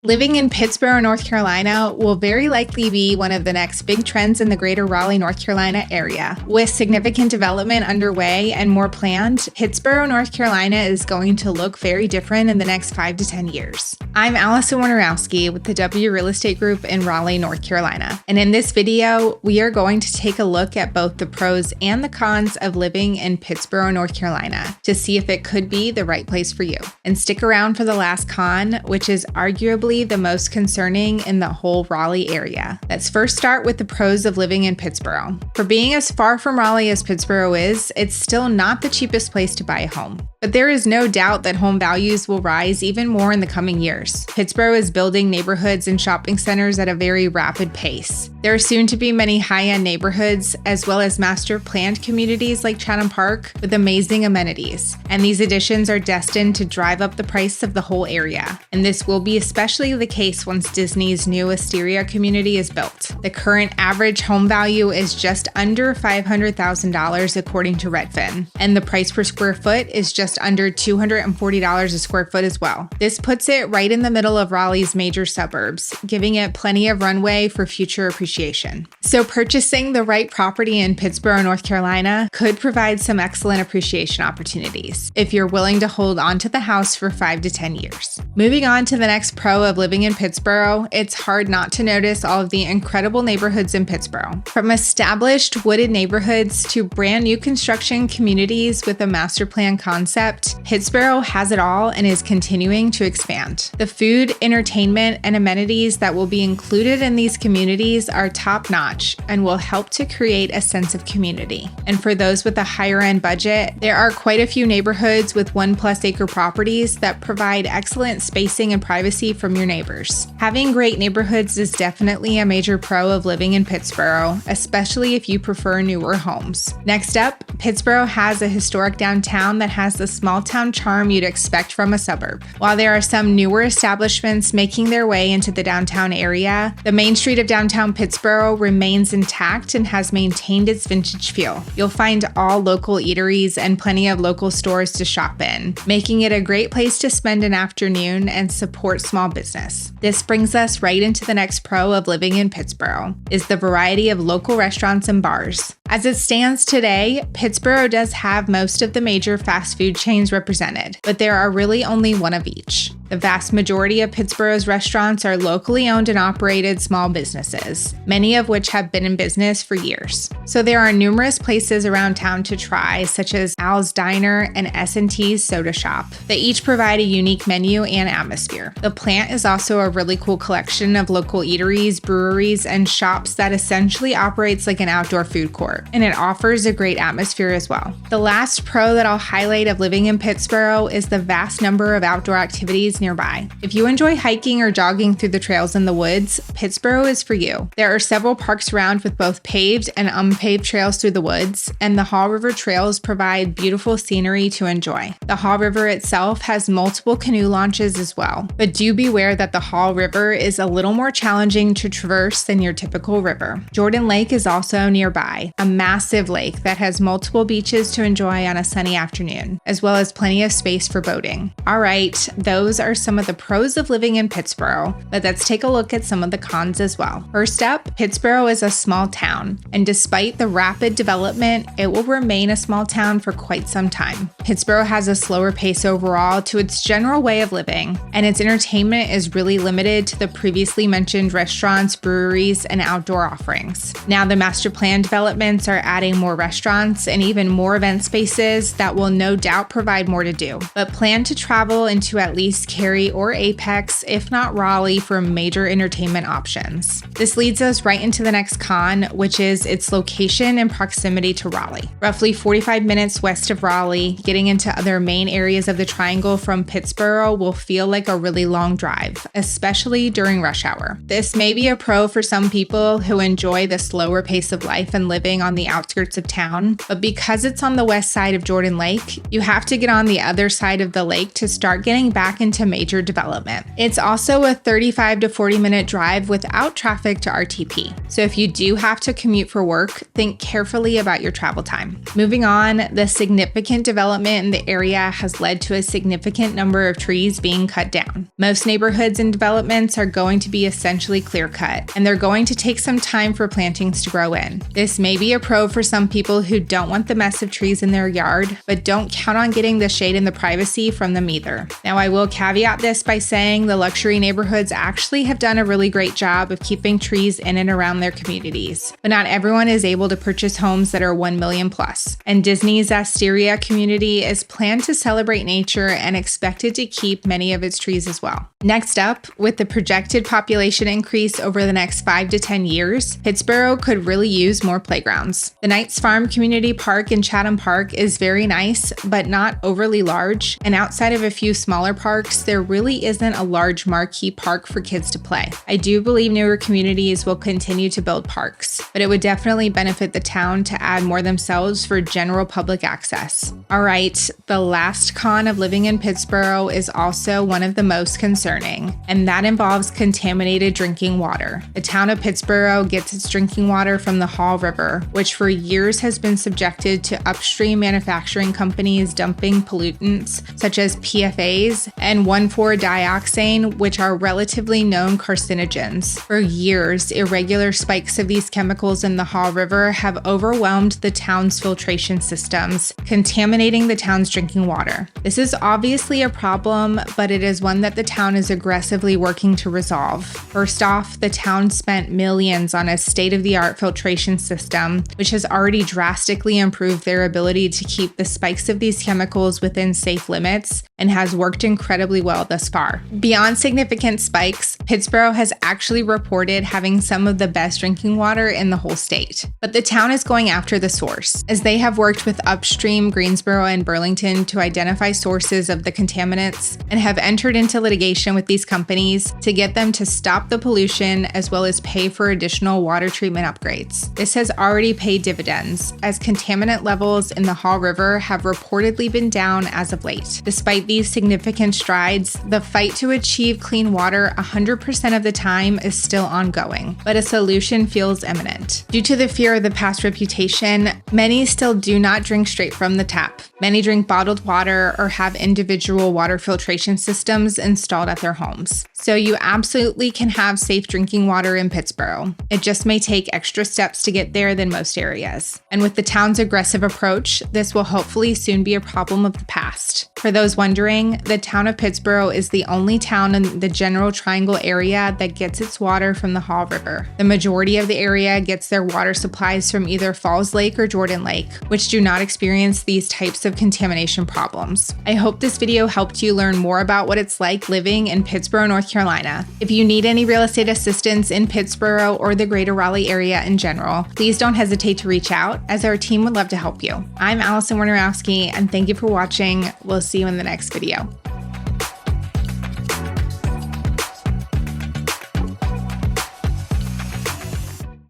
Living in Pittsboro, North Carolina will very likely be one of the next big trends in the greater Raleigh, North Carolina area. With significant development underway and more planned, Pittsboro, North Carolina is going to look very different in the next 5 to 10 years. I'm Alison Wojnarowski with the W Real Estate Group in Raleigh, North Carolina. And in this video, we are going to take a look at both the pros and the cons of living in Pittsboro, North Carolina to see if it could be the right place for you. And stick around for the last con, which is arguably the most concerning in the whole Raleigh area. Let's first start with the pros of living in Pittsboro. For being as far from Raleigh as Pittsboro is, it's still not the cheapest place to buy a home. But there is no doubt that home values will rise even more in the coming years. Pittsboro is building neighborhoods and shopping centers at a very rapid pace. There are soon to be many high-end neighborhoods, as well as master-planned communities like Chatham Park with amazing amenities. And these additions are destined to drive up the price of the whole area. And this will be especially the case once Disney's new Asteria community is built. The current average home value is just under $500,000 according to Redfin. And the price per square foot is just under $240 a square foot as well. This puts it right in the middle of Raleigh's major suburbs, giving it plenty of runway for future appreciation. So purchasing the right property in Pittsboro, North Carolina could provide some excellent appreciation opportunities if you're willing to hold on to the house for 5 to 10 years. Moving on to the next pro of living in Pittsboro, it's hard not to notice all of the incredible neighborhoods in Pittsboro. From established wooded neighborhoods to brand new construction communities with a master plan concept, Pittsboro has it all and is continuing to expand. The food, entertainment, and amenities that will be included in these communities are top-notch and will help to create a sense of community. And for those with a higher-end budget, there are quite a few neighborhoods with 1+ acre properties that provide excellent spacing and privacy from your neighbors. Having great neighborhoods is definitely a major pro of living in Pittsboro, especially if you prefer newer homes. Next up, Pittsboro has a historic downtown that has the small town charm you'd expect from a suburb. While there are some newer establishments making their way into the downtown area, the main street of downtown Pittsboro remains intact and has maintained its vintage feel. You'll find all local eateries and plenty of local stores to shop in, making it a great place to spend an afternoon and support small business. This brings us right into the next pro of living in Pittsboro, is the variety of local restaurants and bars. As it stands today, Pittsboro does have most of the major fast food chains represented, but there are really only one of each. The vast majority of Pittsboro's restaurants are locally owned and operated small businesses, many of which have been in business for years. So there are numerous places around town to try, such as Al's Diner and S&T's Soda Shop. They each provide a unique menu and atmosphere. The Plant is also a really cool collection of local eateries, breweries, and shops that essentially operates like an outdoor food court, and it offers a great atmosphere as well. The last pro that I'll highlight of living in Pittsboro is the vast number of outdoor activities nearby. If you enjoy hiking or jogging through the trails in the woods, Pittsboro is for you. There are several parks around with both paved and unpaved trails through the woods, and the Haw River trails provide beautiful scenery to enjoy. The Haw River itself has multiple canoe launches as well, but do beware that the Haw River is a little more challenging to traverse than your typical river. Jordan Lake is also nearby, a massive lake that has multiple beaches to enjoy on a sunny afternoon, as well as plenty of space for boating. All right, those are some of the pros of living in Pittsboro, but let's take a look at some of the cons as well. First up, Pittsboro is a small town, and despite the rapid development, it will remain a small town for quite some time. Pittsboro has a slower pace overall to its general way of living, and its entertainment is really limited to the previously mentioned restaurants, breweries, and outdoor offerings. Now, the master plan developments are adding more restaurants and even more event spaces that will no doubt provide more to do, but plan to travel into at least Cary or Apex, if not Raleigh, for major entertainment options. This leads us right into the next con, which is its location and proximity to Raleigh. Roughly 45 minutes west of Raleigh, getting into other main areas of the triangle from Pittsboro will feel like a really long drive, especially during rush hour. This may be a pro for some people who enjoy the slower pace of life and living on on the outskirts of town, but because it's on the west side of Jordan Lake, you have to get on the other side of the lake to start getting back into major development. It's also a 35 to 40 minute drive without traffic to RTP. So if you do have to commute for work, think carefully about your travel time. Moving on, the significant development in the area has led to a significant number of trees being cut down. Most neighborhoods and developments are going to be essentially clear cut, and they're going to take some time for plantings to grow in. This may be a pro for some people who don't want the mess of trees in their yard, but don't count on getting the shade and the privacy from them either. Now, I will caveat this by saying the luxury neighborhoods actually have done a really great job of keeping trees in and around their communities, but not everyone is able to purchase homes that are 1 million plus. And Disney's Asteria community is planned to celebrate nature and expected to keep many of its trees as well. Next up, with the projected population increase over the next 5 to 10 years, Pittsboro could really use more playgrounds. The Knights Farm Community Park in Chatham Park is very nice, but not overly large, and outside of a few smaller parks, there really isn't a large marquee park for kids to play. I do believe newer communities will continue to build parks, but it would definitely benefit the town to add more themselves for general public access. All right, the last con of living in Pittsboro is also one of the most concerning, and that involves contaminated drinking water. The town of Pittsboro gets its drinking water from the Haw River, which for years has been subjected to upstream manufacturing companies dumping pollutants such as PFAs and 1,4-dioxane, which are relatively known carcinogens. For years, irregular spikes of these chemicals in the Haw River have overwhelmed the town's filtration systems, contaminating the town's drinking water. This is obviously a problem, but it is one that the town is aggressively working to resolve. First off, the town spent millions on a state-of-the-art filtration system, which has already drastically improved their ability to keep the spikes of these chemicals within safe limits and has worked incredibly well thus far. Beyond significant spikes, Pittsboro has actually reported having some of the best drinking water in the whole state. But the town is going after the source, as they have worked with upstream Greensboro and Burlington to identify sources of the contaminants and have entered into litigation with these companies to get them to stop the pollution as well as pay for additional water treatment upgrades. This has already paid dividends, as contaminant levels in the Haw River have reportedly been down as of late. Despite these significant strides, the fight to achieve clean water 100% of the time is still ongoing, but a solution feels imminent. Due to the fear of the past reputation, many still do not drink straight from the tap. Many drink bottled water or have individual water filtration systems installed at their homes. So you absolutely can have safe drinking water in Pittsboro. It just may take extra steps to get there than most areas. And with the town's aggressive approach, this will hopefully soon be a problem of the past. For those wondering, the town of Pittsboro is the only town in the General Triangle area that gets its water from the Haw River. The majority of the area gets their water supplies from either Falls Lake or Jordan Lake, which do not experience these types of contamination problems. I hope this video helped you learn more about what it's like living in Pittsboro, North Carolina. If you need any real estate assistance in Pittsboro or the greater Raleigh area in general, please don't hesitate to reach out, as our team would love to help you. I'm Alison Wojnarowski, and thank you for watching. We'll see you in the next video.